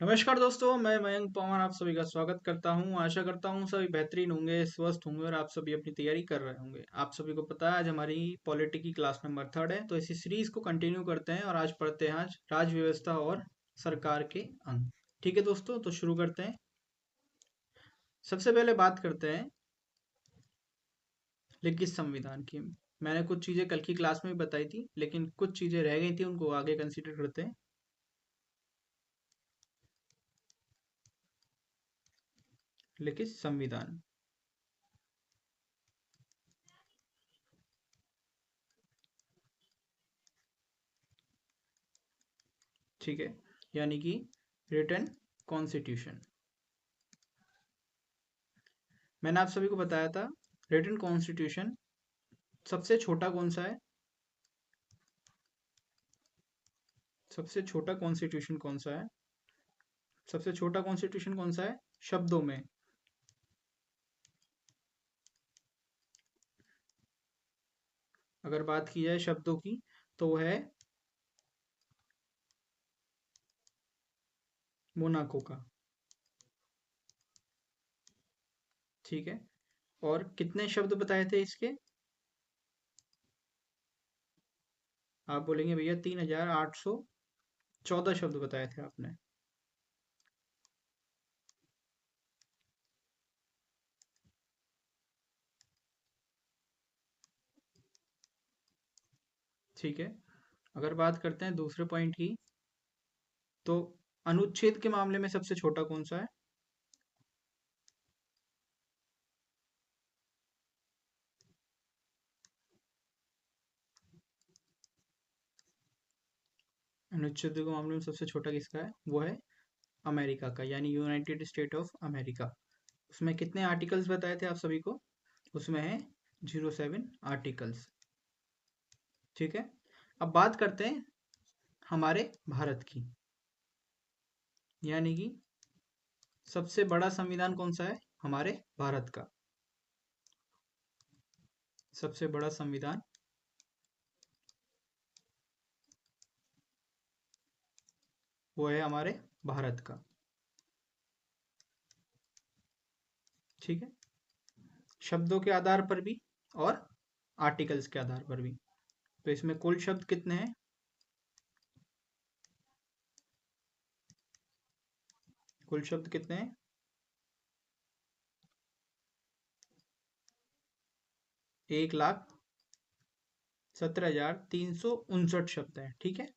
नमस्कार दोस्तों, मैं मयंक पवन आप सभी का स्वागत करता हूं। आशा करता हूं सभी बेहतरीन होंगे, स्वस्थ होंगे और आप सभी अपनी तैयारी कर रहे होंगे। आप सभी को पता है आज हमारी पॉलिटी की क्लास नंबर 3 है, तो इसी सीरीज को कंटिन्यू करते हैं और आज पढ़ते हैं आज राज्य व्यवस्था और सरकार के अंग। ठीक है दोस्तों, तो शुरू करते हैं। सबसे पहले बात करते हैं लिखित संविधान की। मैंने कुछ चीजें कल की क्लास में भी बताई थी, लेकिन कुछ चीजें रह गई थी, उनको आगे कंसिडर करते हैं। लिखित संविधान, ठीक है, यानी कि रिटन कॉन्स्टिट्यूशन। मैंने आप सभी को बताया था रिटन कॉन्स्टिट्यूशन सबसे छोटा कौन सा है। सबसे छोटा कॉन्स्टिट्यूशन कौन सा है? सबसे छोटा कॉन्स्टिट्यूशन कौन सा है शब्दों में? अगर बात की जाए शब्दों की, तो वो है मोनाको का। ठीक है, और कितने शब्द बताए थे इसके? आप बोलेंगे भैया 3814 शब्द बताए थे आपने। ठीक है, अगर बात करते हैं दूसरे पॉइंट की, तो अनुच्छेद के मामले में सबसे छोटा कौन सा है? अनुच्छेद के मामले में सबसे छोटा किसका है? वो है अमेरिका का, यानी यूनाइटेड स्टेट ऑफ अमेरिका। उसमें कितने आर्टिकल्स बताए थे आप सभी को? उसमें है 07 आर्टिकल्स। ठीक है, अब बात करते हैं हमारे भारत की, यानी कि सबसे बड़ा संविधान कौन सा है हमारे भारत का? सबसे बड़ा संविधान वो है हमारे भारत का। ठीक है, शब्दों के आधार पर भी और आर्टिकल्स के आधार पर भी। तो इसमें कुल शब्द कितने हैं? कुल शब्द कितने हैं? 1,17,359 शब्द हैं। ठीक है,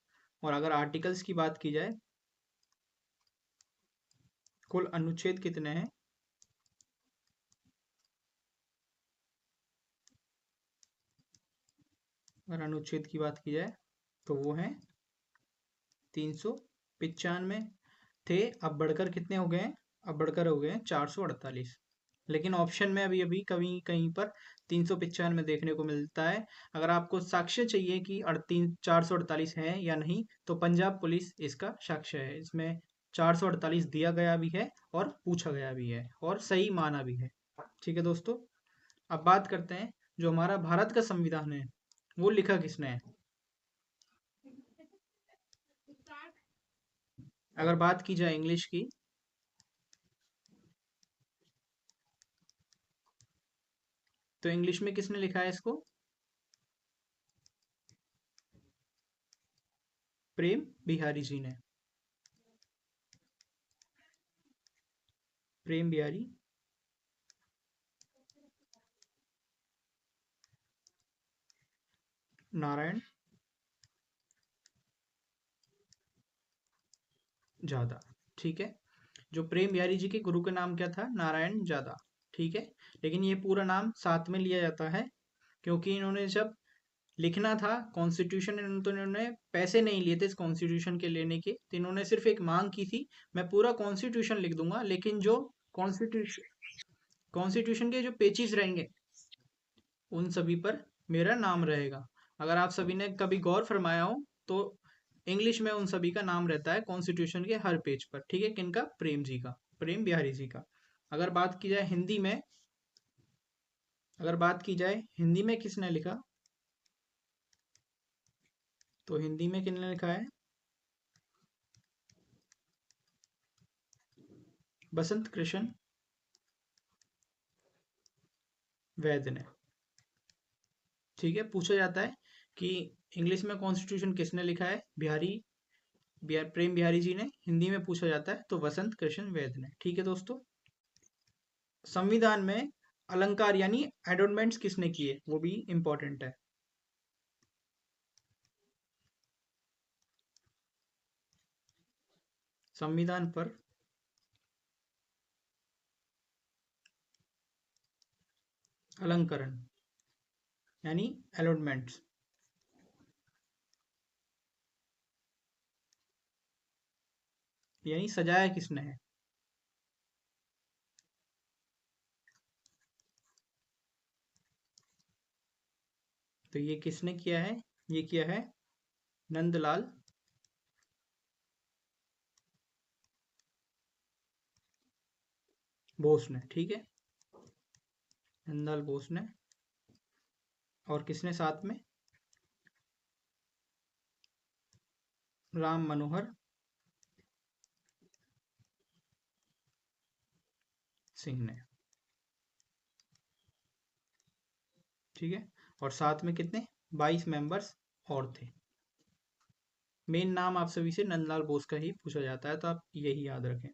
और अगर आर्टिकल्स की बात की जाए, कुल अनुच्छेद कितने हैं? अगर अनुच्छेद की बात की जाए तो वो है 395 थे। अब बढ़कर कितने हो गए हैं? अब बढ़कर हो गए हैं 448। लेकिन ऑप्शन में अभी अभी कहीं कहीं पर 395 देखने को मिलता है। अगर आपको साक्ष्य चाहिए कि 448 है या नहीं, तो पंजाब पुलिस इसका साक्ष्य है। इसमें 448 दिया गया भी है और पूछा गया भी है और सही माना भी है। ठीक है दोस्तों, अब बात करते हैं जो हमारा भारत का संविधान है वो लिखा किसने है। अगर बात की जाए इंग्लिश की, तो इंग्लिश में किसने लिखा है इसको? प्रेम बिहारी जी ने। प्रेम बिहारी नारायण ज्यादा। ठीक है, जो प्रेम बिहारी जी के गुरु का नाम क्या था? नारायण ज्यादा। ठीक है, लेकिन ये पूरा नाम साथ में लिया जाता है, क्योंकि इन्होंने जब लिखना था कॉन्स्टिट्यूशन, तो इन्होंने पैसे नहीं लिए थे इस कॉन्स्टिट्यूशन के लेने के, तो इन्होंने सिर्फ एक मांग की थी, मैं पूरा कॉन्स्टिट्यूशन लिख दूंगा, लेकिन जो कॉन्स्टिट्यूशन कॉन्स्टिट्यूशन के जो पेजेस रहेंगे उन सभी पर मेरा नाम रहेगा। अगर आप सभी ने कभी गौर फरमाया हो, तो इंग्लिश में उन सभी का नाम रहता है कॉन्स्टिट्यूशन के हर पेज पर। ठीक है, किनका? प्रेम जी का, प्रेम बिहारी जी का। अगर बात की जाए हिंदी में, अगर बात की जाए हिंदी में किसने लिखा, तो हिंदी में किसने लिखा है? बसंत कृष्ण वैद्य ने। ठीक है, पूछा जाता है कि इंग्लिश में कॉन्स्टिट्यूशन किसने लिखा है? प्रेम बिहारी जी ने। हिंदी में पूछा जाता है तो वसंत कृष्ण वैद्य ने। ठीक है दोस्तों, संविधान में अलंकार यानी एडोनमेंट्स किसने किए, वो भी इंपॉर्टेंट है। संविधान पर अलंकरण यानी एलोनमेंट्स यानी सजाया किसने है? तो ये किसने किया है? ये किया है नंदलाल बोस ने। ठीक है, नंदलाल बोस ने। और किसने साथ में? राम मनोहर सिंह ने। ठीक है, और साथ में कितने? 22 मेंबर्स और थे। मेन नाम आप सभी से नंदलाल बोस का ही पूछा जाता है, तो आप यही याद रखें।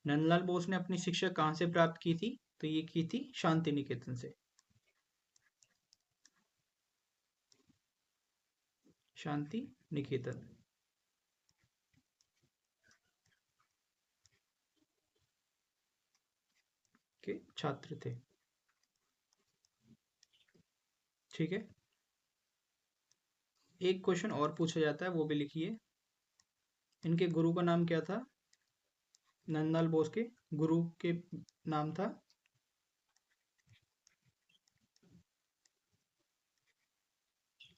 नंदलाल बोस ने अपनी शिक्षा कहाँ से प्राप्त की थी? तो ये की थी शांति निकेतन से। शांति निकेतन के छात्र थे। ठीक है, एक क्वेश्चन और पूछा जाता है, वो भी लिखिए। इनके गुरु का नाम क्या था? नंदलाल बोस के गुरु के नाम था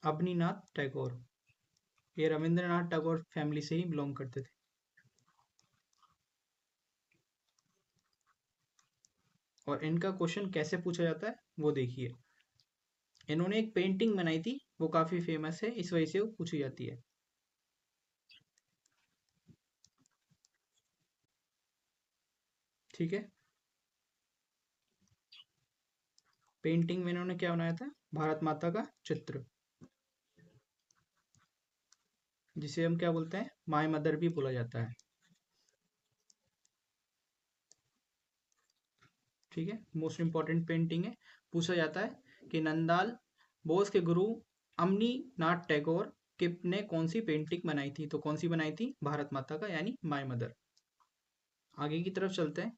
अबनीनाथ टैगोर। ये रविंद्रनाथ टैगोर फैमिली से ही बिलोंग करते थे। और इनका क्वेश्चन कैसे पूछा जाता है वो देखिए। इन्होंने एक पेंटिंग बनाई थी, वो काफी फेमस है, इस वजह से वो पूछी जाती है। ठीक है, पेंटिंग में इन्होंने क्या बनाया था? भारत माता का चित्र, जिसे हम क्या बोलते हैं? माय मदर भी बोला जाता है। ठीक है, मोस्ट इंपॉर्टेंट पेंटिंग है। पूछा जाता है कि नंदलाल बोस के गुरु अमनी नाथ टैगोर के ने कौन सी पेंटिंग बनाई थी? तो कौन सी बनाई थी? भारत माता का यानी माय मदर। आगे की तरफ चलते हैं।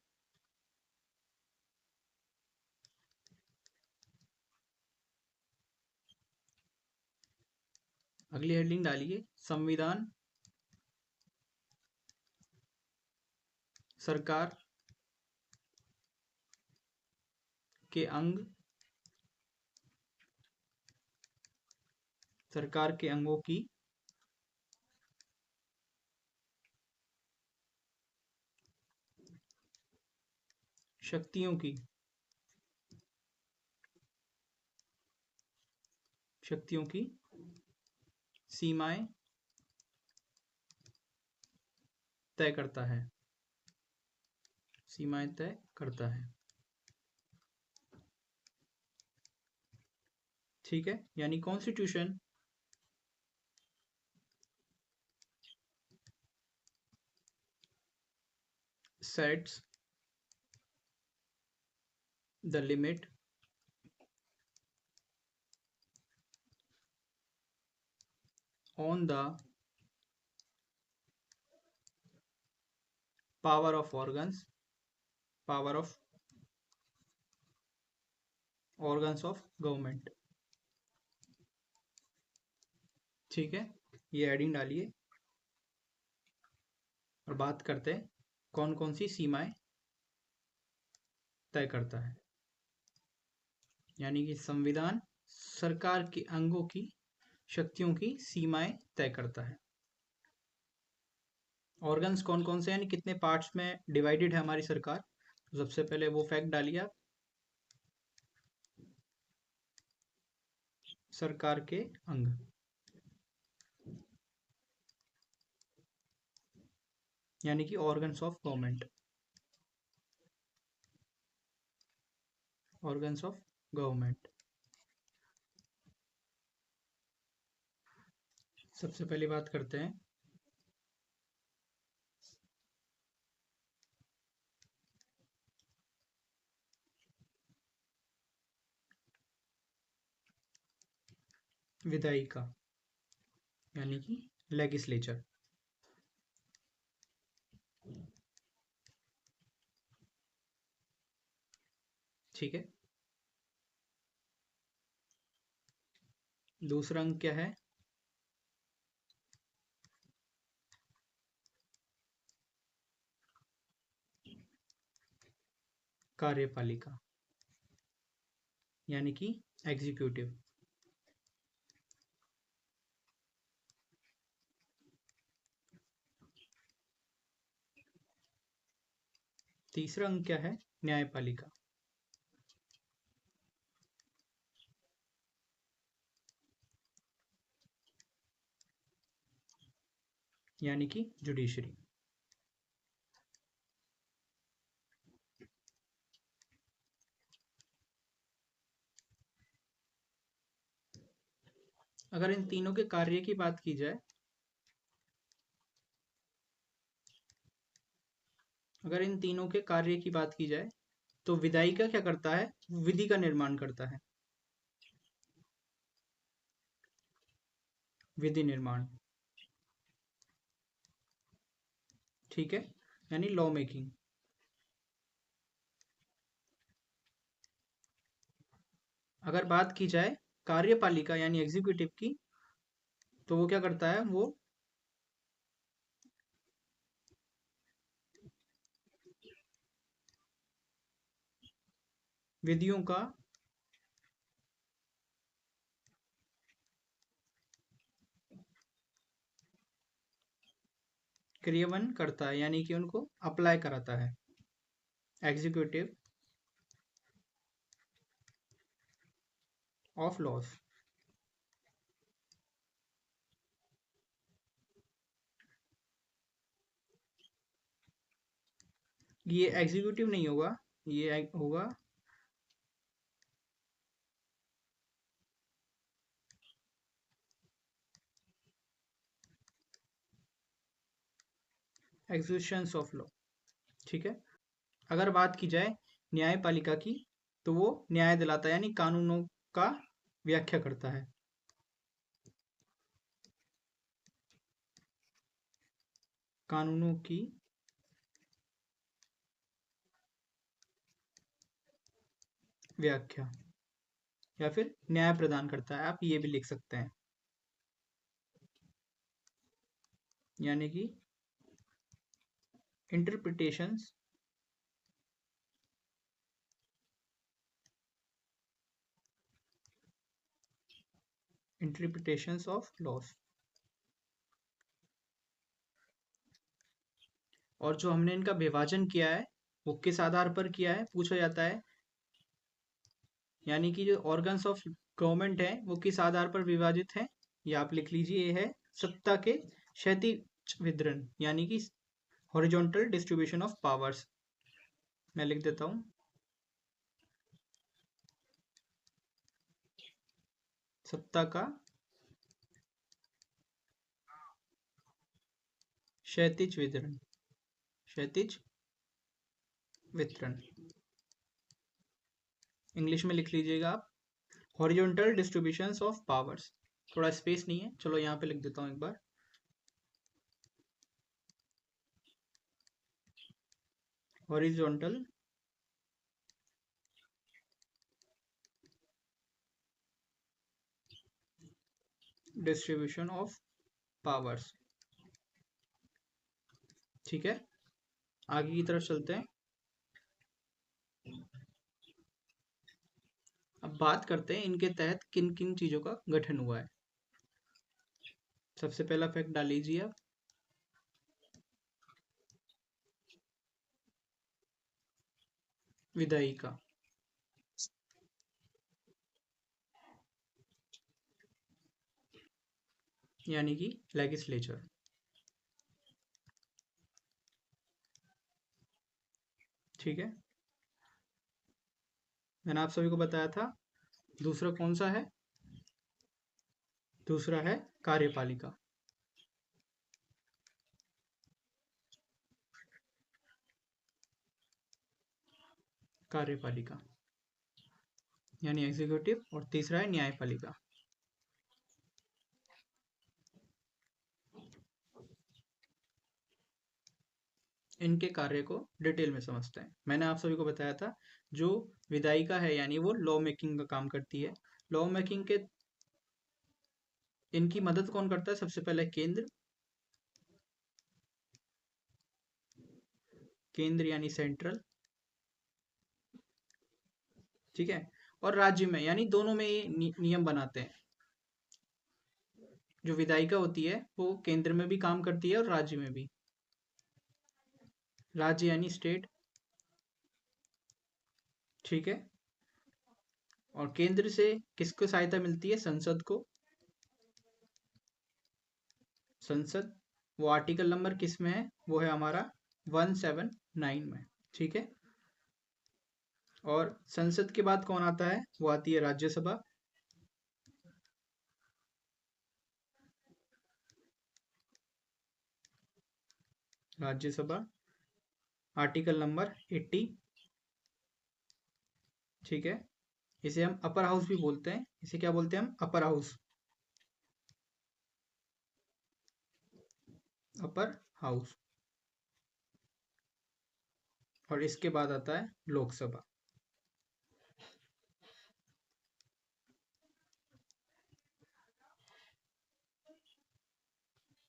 अगली हेडिंग डालिए, संविधान सरकार के अंग, सरकार के अंगों की शक्तियों की, शक्तियों की सीमाएं तय करता है, सीमाएं तय करता है। ठीक है, यानी constitution sets the limit on the power of organs, power of organs of government. ठीक है, ये हेडिंग डालिए और बात करते हैं कौन कौन सी सीमाएं तय करता है। यानी कि संविधान सरकार के अंगों की शक्तियों की सीमाएं तय करता है। ऑर्गन्स कौन कौन से, यानी कितने पार्ट्स में डिवाइडेड है हमारी सरकार? तो सबसे पहले वो फैक्ट डालिए आप। सरकार के अंग, यानी कि organs of government, organs of government. सबसे पहली बात करते हैं विधायिका यानी कि लेगिस्लेचर। ठीक है। दूसरा अंक क्या है? कार्यपालिका यानी कि एग्जीक्यूटिव। तीसरा अंक क्या है? न्यायपालिका यानी कि जुडिशरी। अगर इन तीनों के कार्य की बात की जाए, अगर इन तीनों के कार्य की बात की जाए तो विधायिका क्या करता है? विधि का निर्माण करता है, विधि निर्माण। ठीक है, यानी लॉ मेकिंग। अगर बात की जाए कार्यपालिका यानी एग्जीक्यूटिव की, तो वो क्या करता है? वो विधियों का क्रियान्वयन करता है, यानी कि उनको अप्लाई कराता है। Executive of laws. ये एग्जीक्यूटिव नहीं होगा, ये होगा एग्जीक्यूशन ऑफ लॉ। ठीक है। अगर बात की जाए न्यायपालिका की, तो वो न्याय दिलाता है, यानी कानूनों का व्याख्या करता है। कानूनों की व्याख्या या फिर न्याय प्रदान करता है, आप ये भी लिख सकते हैं। यानी कि इंटरप्रिटेशंस इंटरप्रिटेशंस ऑफ लॉस। और जो हमने इनका विभाजन किया है वो किस आधार पर किया है, पूछा जाता है। यानी कि जो ऑर्गन्स ऑफ गवर्नमेंट है वो किस आधार पर विभाजित है, ये आप लिख लीजिए। ये है सत्ता के क्षैतिज वितरण, यानी कि हॉरिजॉन्टल डिस्ट्रीब्यूशन ऑफ पावर्स। मैं लिख देता हूँ, सत्ता का क्षैतिज वितरण, क्षैतिज वितरण। इंग्लिश में लिख लीजिएगा आप, हॉरिजॉन्टल डिस्ट्रीब्यूशंस ऑफ पावर्स। थोड़ा स्पेस नहीं है, चलो यहाँ पे लिख देता हूँ एक बार। Horizontal distribution of powers. ठीक है, आगे की तरफ चलते हैं। अब बात करते हैं इनके तहत किन किन चीजों का गठन हुआ है। सबसे पहला फैक्ट डाल लीजिए आप, विधायिका यानी कि लेगिस्लेचर। ठीक है, मैंने आप सभी को बताया था। दूसरा कौन सा है? दूसरा है कार्यपालिका। कार्यपालिका यानी एग्जीक्यूटिव, और तीसरा है न्यायपालिका। इनके कार्य को डिटेल में समझते हैं। मैंने आप सभी को बताया था जो विधायिका है यानी वो लॉ मेकिंग का काम करती है। लॉ मेकिंग के इनकी मदद कौन करता है? सबसे पहले केंद्र, केंद्र यानी सेंट्रल, ठीक है, और राज्य में यानी दोनों में ये नियम बनाते हैं। जो विधायिका होती है वो केंद्र में भी काम करती है और राज्य में भी। राज्य यानी स्टेट, ठीक है, और केंद्र से किसको सहायता मिलती है? संसद को। संसद, वो आर्टिकल नंबर किस में है? वो है हमारा 179 में, ठीक है। और संसद के बाद कौन आता है? वो आती है राज्यसभा। राज्यसभा आर्टिकल नंबर 80, ठीक है। इसे हम अपर हाउस भी बोलते हैं। इसे क्या बोलते हैं हम? Upper house, upper house. और इसके बाद आता है लोकसभा।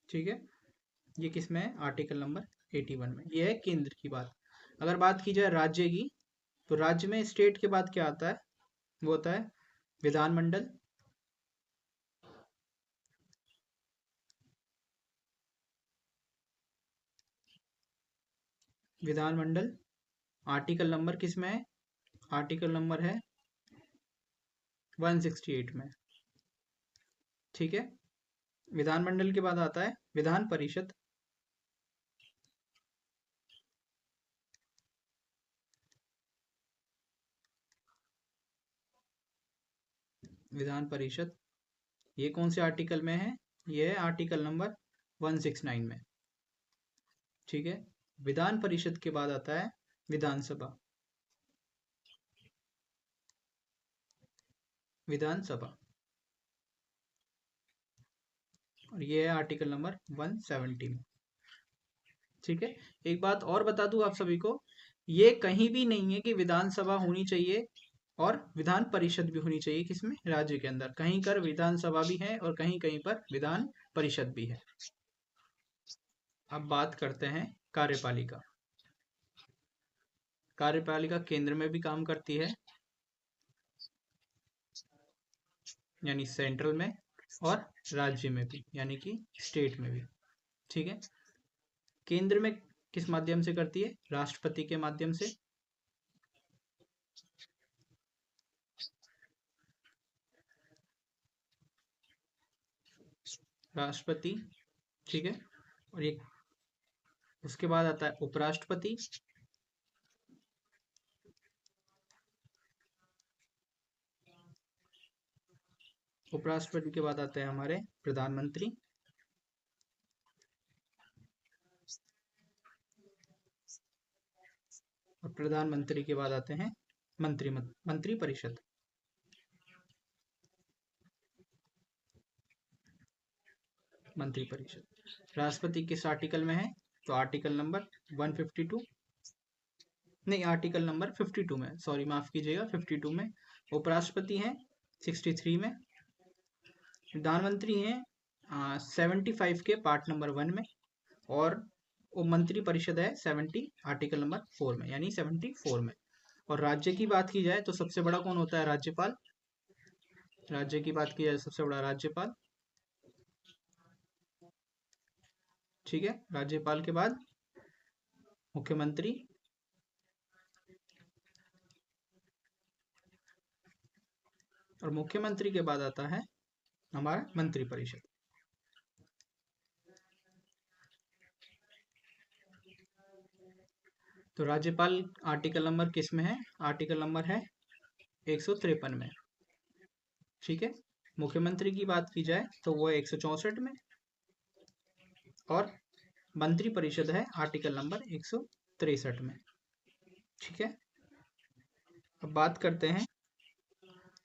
ठीक है, ये किस में है? आर्टिकल नंबर 81 में। ये है केंद्र की बात। अगर बात की जाए राज्य की, तो राज्य में स्टेट के बाद क्या आता है? वो होता है विधानमंडल। विधानमंडल आर्टिकल नंबर किस में है? आर्टिकल नंबर है 168 में, ठीक है। विधानमंडल के बाद आता है विधान परिषद। विधान परिषद ये कौन से आर्टिकल में है? ये है आर्टिकल नंबर 169 में, ठीक है। विधान परिषद के बाद आता है विधानसभा। विधानसभा, और ये है आर्टिकल नंबर 170 में, ठीक है। एक बात और बता दूं आप सभी को, ये कहीं भी नहीं है कि विधानसभा होनी चाहिए और विधान परिषद भी होनी चाहिए। किसमें? राज्य के अंदर। कहीं कर विधानसभा भी है और कहीं कहीं पर विधान परिषद भी है। अब बात करते हैं कार्यपालिका। कार्यपालिका केंद्र में भी काम करती है यानी सेंट्रल में, और राज्य में भी यानी कि स्टेट में भी, ठीक है। केंद्र में किस माध्यम से करती है? राष्ट्रपति के माध्यम से। राष्ट्रपति, ठीक है। और ये उसके बाद आता है उपराष्ट्रपति। उपराष्ट्रपति के बाद आते हैं हमारे प्रधानमंत्री। और प्रधानमंत्री के बाद आते हैं मंत्री परिषद। मंत्री परिषद राष्ट्रपति किस आर्टिकल में है? तो आर्टिकल नंबर 152, नहीं, आर्टिकल नंबर 52 में, सॉरी माफ कीजिएगा, 52 में। उपराष्ट्रपति हैं 63 में। प्रधानमंत्री हैं 75 के पार्ट नंबर 1 में। और वो मंत्री परिषद है 70 आर्टिकल नंबर 4 में, यानी 74 में। और राज्य की बात की जाए तो सबसे बड़ा कौन होता है? राज्यपाल। राज्य की बात की जाए सबसे बड़ा राज्यपाल, ठीक है। राज्यपाल के बाद मुख्यमंत्री, और मुख्यमंत्री के बाद आता है हमारा मंत्रिपरिषद। तो राज्यपाल आर्टिकल नंबर किस में है? आर्टिकल नंबर है 153 में। ठीक है। मुख्यमंत्री की बात की जाए तो वो है 164 में, और मंत्री परिषद है आर्टिकल नंबर 163 में। ठीक है। अब बात करते हैं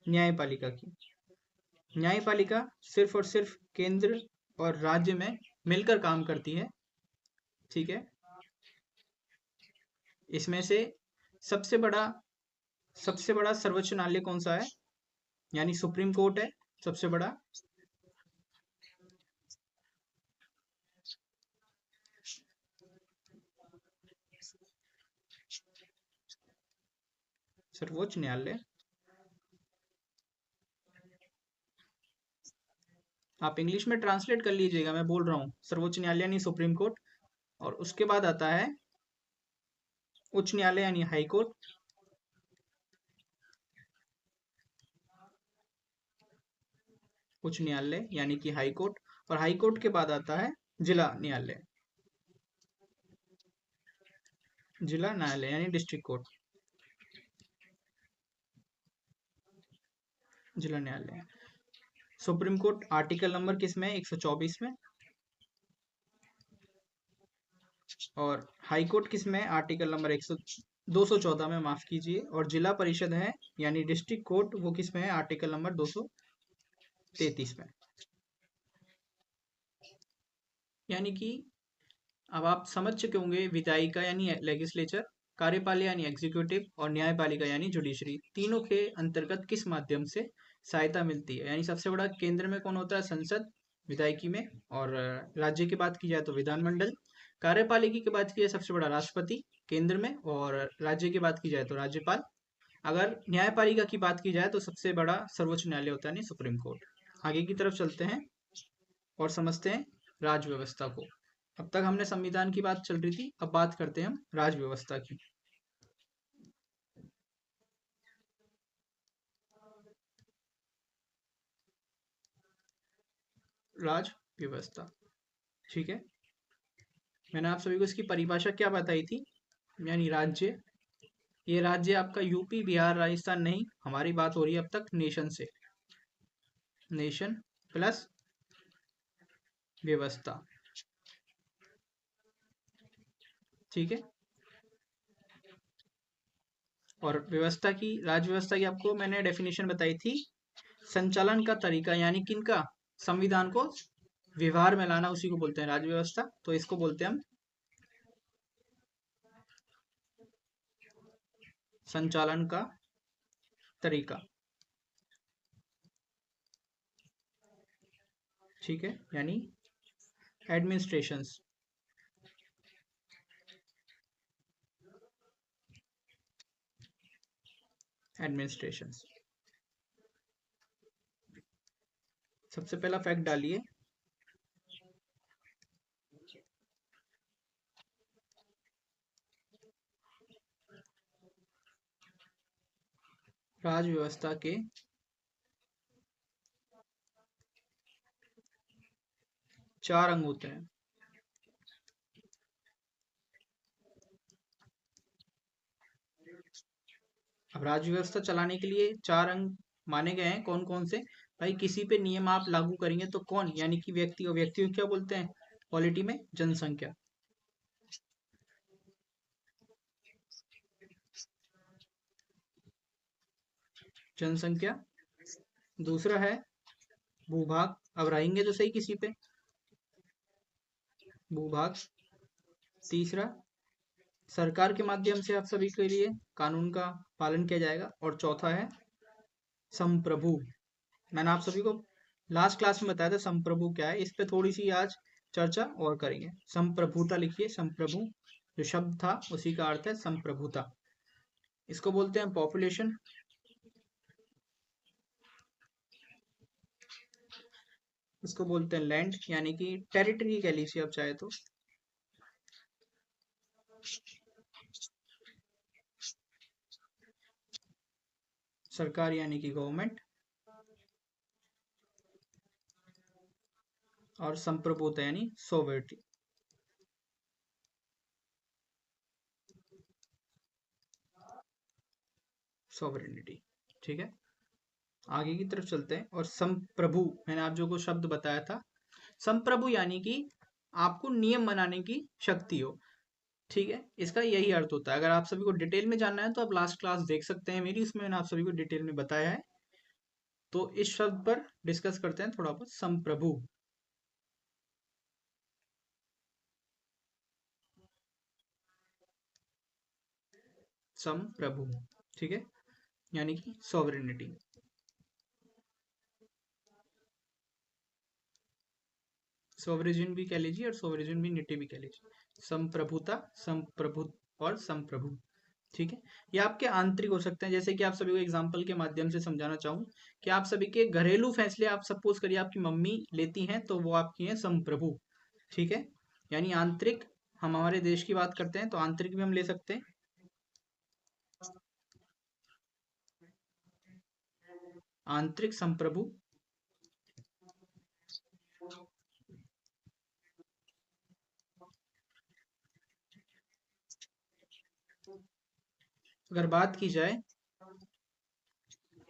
न्यायपालिका की। न्यायपालिका सिर्फ और सिर्फ केंद्र और राज्य में मिलकर काम करती है। ठीक है। इसमें से सबसे बड़ा सर्वोच्च न्यायालय कौन सा है? यानी सुप्रीम कोर्ट है सबसे बड़ा। सर्वोच्च न्यायालय, आप इंग्लिश में ट्रांसलेट कर लीजिएगा, मैं बोल रहा हूँ सर्वोच्च न्यायालय यानी सुप्रीम कोर्ट, और उसके बाद आता है उच्च न्यायालय यानी हाई कोर्ट, उच्च न्यायालय यानी कि हाई कोर्ट, और हाई कोर्ट के बाद आता है जिला न्यायालय, जिला न्यायालय यानी डिस्ट्रिक्ट कोर्ट, जिला न्यायालय। सुप्रीम कोर्ट आर्टिकल नंबर किस में? 124 में। और हाई कोर्ट किस में? आर्टिकल नंबर 214 में, माफ कीजिए। और जिला परिषद है यानी डिस्ट्रिक्ट कोर्ट, वो किस में है? आर्टिकल नंबर 233 में। यानी कि अब आप समझ चुके होंगे विधायिका यानी लेजिस्लेचर, कार्यपालिका यानी एग्जीक्यूटिव, और न्यायपालिका यानी जुडिशरी, तीनों के अंतर्गत किस माध्यम से सहायता मिलती है। यानी सबसे बड़ा केंद्र में कौन होता है? संसद, विधायिकी में। और राज्य की बात की जाए तो विधानमंडल। कार्यपालिका की बात की जाए सबसे बड़ा राष्ट्रपति केंद्र में, और राज्य की बात की जाए तो राज्यपाल। अगर न्यायपालिका की बात की जाए तो सबसे बड़ा सर्वोच्च न्यायालय होता है, नहीं सुप्रीम कोर्ट। आगे की तरफ चलते हैं और समझते हैं राज व्यवस्था को। अब तक हमने संविधान की बात चल रही थी, अब बात करते हैं हम राज व्यवस्था की। राज व्यवस्था, ठीक है। मैंने आप सभी को इसकी परिभाषा क्या बताई थी? यानी राज्य, ये राज्य आपका यूपी, बिहार, राजस्थान नहीं, हमारी बात हो रही है अब तक नेशन से। नेशन प्लस व्यवस्था, ठीक है। और व्यवस्था की, राज व्यवस्था की आपको मैंने डेफिनेशन बताई थी, संचालन का तरीका, यानी किनका? संविधान को व्यवहार में लाना, उसी को बोलते हैं राज व्यवस्था। तो इसको बोलते हैं हम संचालन का तरीका, ठीक है। यानी एडमिनिस्ट्रेशंस, एडमिनिस्ट्रेशंस। सबसे पहला फैक्ट डालिए, राज व्यवस्था के 4 अंग होते हैं। अब राज्य व्यवस्था चलाने के लिए 4 अंग माने गए हैं, कौन कौन से? भाई किसी पे नियम आप लागू करेंगे तो कौन, यानी कि व्यक्ति, और व्यक्ति को क्या बोलते हैं पॉलिटी में? जनसंख्या, जनसंख्या। दूसरा है भूभाग, अब रहेंगे तो सही किसी पे, भूभाग। तीसरा, सरकार के माध्यम से आप सभी के लिए कानून का पालन किया जाएगा। और चौथा है संप्रभु। मैंने आप सभी को लास्ट क्लास में बताया था संप्रभु क्या है, इस पे थोड़ी सी आज चर्चा और करेंगे। संप्रभुता लिखिए, संप्रभु जो शब्द था उसी का अर्थ है संप्रभुता। इसको बोलते हैं पॉपुलेशन, इसको बोलते हैं लैंड, यानी कि टेरिटरी कह लीजिए आप चाहे तो। सरकार यानी कि गवर्नमेंट, और संप्रभुता यानी सोवर्टी। सॉवरेनिटी। ठीक है, आगे की तरफ चलते हैं। और संप्रभु, मैंने आप जो को शब्द बताया था, संप्रभु यानी कि आपको नियम बनाने की शक्ति हो। ठीक है, इसका यही अर्थ होता है। अगर आप सभी को डिटेल में जानना है तो आप लास्ट क्लास देख सकते हैं मेरी, उसमें मैंने आप सभी को डिटेल में बताया है। तो इस शब्द पर डिस्कस करते हैं थोड़ा बहुत। संप्रभु, संप्रभु, ठीक है, यानी कि सॉवरेनिटी। सोवरेजिन भी कह लीजिए और सोवरेजिन भी निटी भी कह लीजिए। संप्रभुता, संप्रभु और संप्रभु। ठीक है, ये आपके आंतरिक हो सकते हैं। जैसे कि आप सभी को एग्जांपल के माध्यम से समझाना चाहूँ कि आप सभी के घरेलू फैसले, आप सपोज करिए आपकी मम्मी लेती हैं, तो वो आपकी हैं संप्रभु। ठीक है, यानी आंतरिक। हम हमारे देश की बात करते हैं तो आंतरिक भी हम ले सकते हैं। आंतरिक संप्रभु, अगर बात की जाए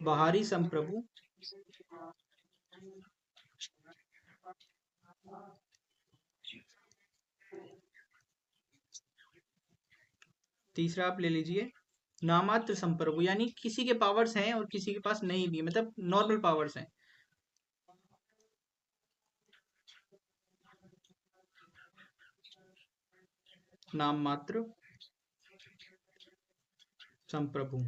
बाहरी संप्रभु, तीसरा आप ले लीजिए नामात्र संप्रभु, यानी किसी के पावर्स हैं और किसी के पास नहीं भी, मतलब नॉर्मल पावर्स हैं। नाम मात्र संप्रभु।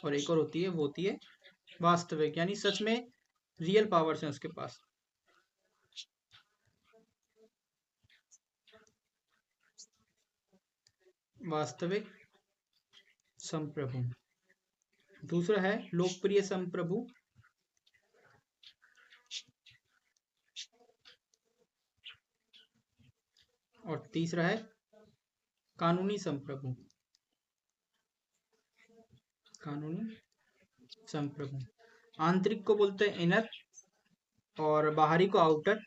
और एक और होती है, वो होती है वास्तविक, यानी सच में रियल पावर्स हैं उसके पास। वास्तविक संप्रभु। दूसरा है लोकप्रिय संप्रभु, और तीसरा है कानूनी संप्रभु। कानूनी संप्रभु। आंतरिक को बोलते हैं इनर और बाहरी को आउटर।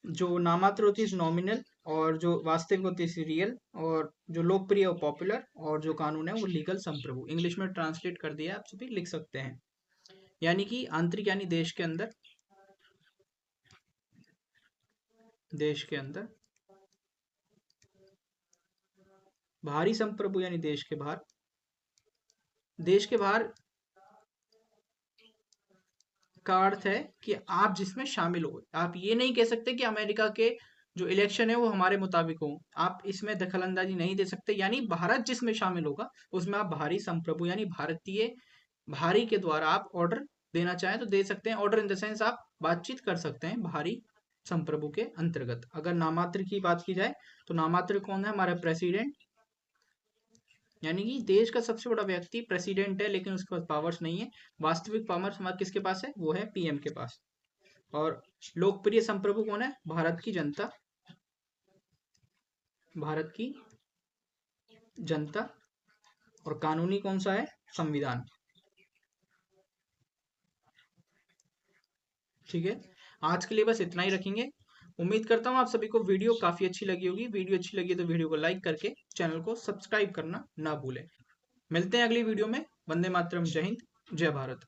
जो नामात्र होती है नॉमिनल, और जो वास्तविक होती है रियल, और जो लोकप्रिय वो पॉपुलर, और जो कानून है वो लीगल संप्रभु। इंग्लिश में ट्रांसलेट कर दिया, आप सभी लिख सकते हैं। यानी कि आंतरिक यानी देश के अंदर, देश के अंदर। बाहरी संप्रभु यानी देश के बाहर। देश के बाहर का अर्थ है कि आप जिसमें शामिल हो। आप ये नहीं कह सकते कि अमेरिका के जो इलेक्शन है वो हमारे मुताबिक हो, आप इसमें दखल अंदाजी नहीं दे सकते। यानी भारत जिसमें शामिल होगा उसमें आप बाहरी संप्रभु यानी भारतीय, बाहरी के द्वारा आप ऑर्डर देना चाहें तो दे सकते हैं। ऑर्डर इन द सेंस आप बातचीत कर सकते हैं बाहरी संप्रभु के अंतर्गत। अगर नामात्र की बात की जाए तो नामात्र कौन है? हमारा प्रेसिडेंट, यानी कि देश का सबसे बड़ा व्यक्ति प्रेसिडेंट है, लेकिन उसके पास पावर्स नहीं है। वास्तविक पावर्स हमारे किसके पास है? वो है पीएम के पास। और लोकप्रिय संप्रभु कौन है? भारत की जनता, भारत की जनता। और कानूनी कौन सा है? संविधान। ठीक है, आज के लिए बस इतना ही रखेंगे। उम्मीद करता हूँ आप सभी को वीडियो काफी अच्छी लगी होगी। वीडियो अच्छी लगी तो वीडियो को लाइक करके चैनल को सब्सक्राइब करना ना भूलें। मिलते हैं अगली वीडियो में। वंदे मातरम, जय हिंद, जय भारत।